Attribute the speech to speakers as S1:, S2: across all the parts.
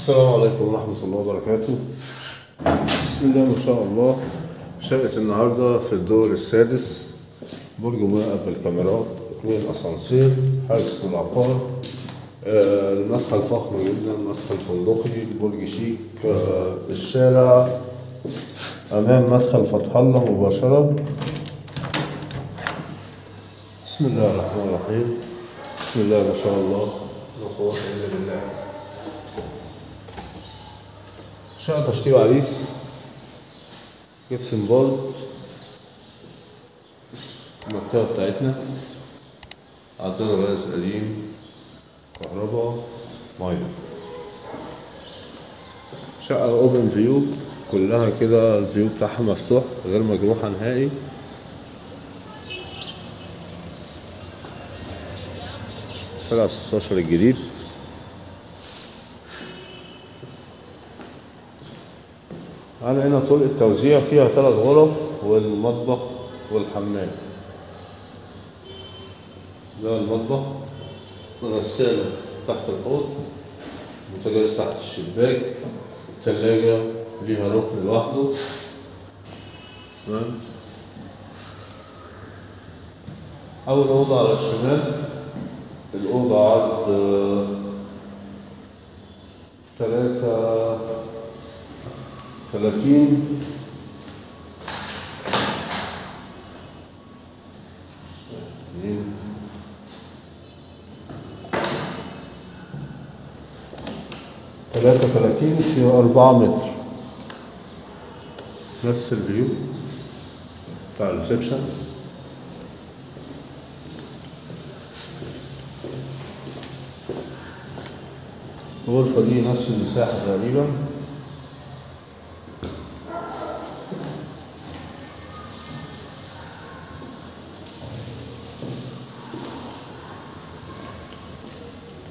S1: السلام عليكم ورحمة الله وبركاته. بسم الله ما شاء الله. شقة النهاردة في الدور السادس، برج مراقب بالكاميرات، 2 أسانسير، حجز العقار. المدخل فخم جدا، مدخل فندقي، برج شيك. الشارع أمام مدخل فتح الله مباشرة. بسم الله الرحمن الرحيم. بسم الله ما شاء الله، لا قوة إلا بالله. شقة تشطيب عريس، جبسن بولت. المكتبة بتاعتنا، عندنا غاز قديم، كهرباء، مية. شقة اوبن فيو كلها كده، الفيو بتاعها مفتوح غير مجروحة نهائي. شارع 16 الجديد. أنا هنا طرق التوزيع فيها 3 غرف والمطبخ والحمام. ده المطبخ، غسالة تحت الحوض، بوتاجاز تحت الشباك، التلاجة ليها ركن لوحده. تمام. أول أوضة على الشمال، الأوضة عرض 33 33 في 4 متر. نفس الفيو بتاع الريسبشن. الغرفة دي نفس المساحة تقريبا.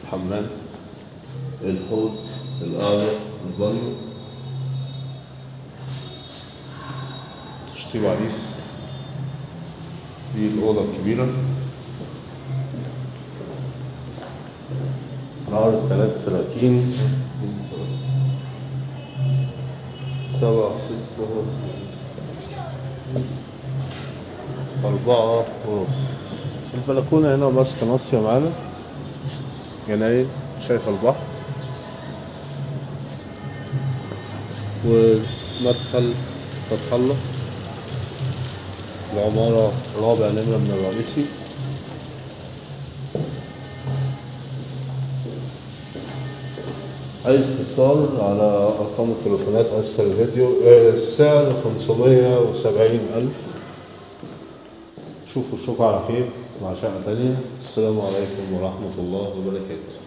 S1: الحمام، الحوض، القهوة، البانيو. تشطيب عريس. دي الأوضة الكبيرة، العرض 33 7 6 4 وربع. البلكونة هنا ماسكة ناصية معانا، جناين شايفة البحر، ومدخل فتح الله. العمارة رابع نمرة من الرئيسي. أي استفسار على أرقام التليفونات أسفل الفيديو. السعر 570,000. شوفوا على خير مع شقة تانية. السلام عليكم ورحمة الله وبركاته.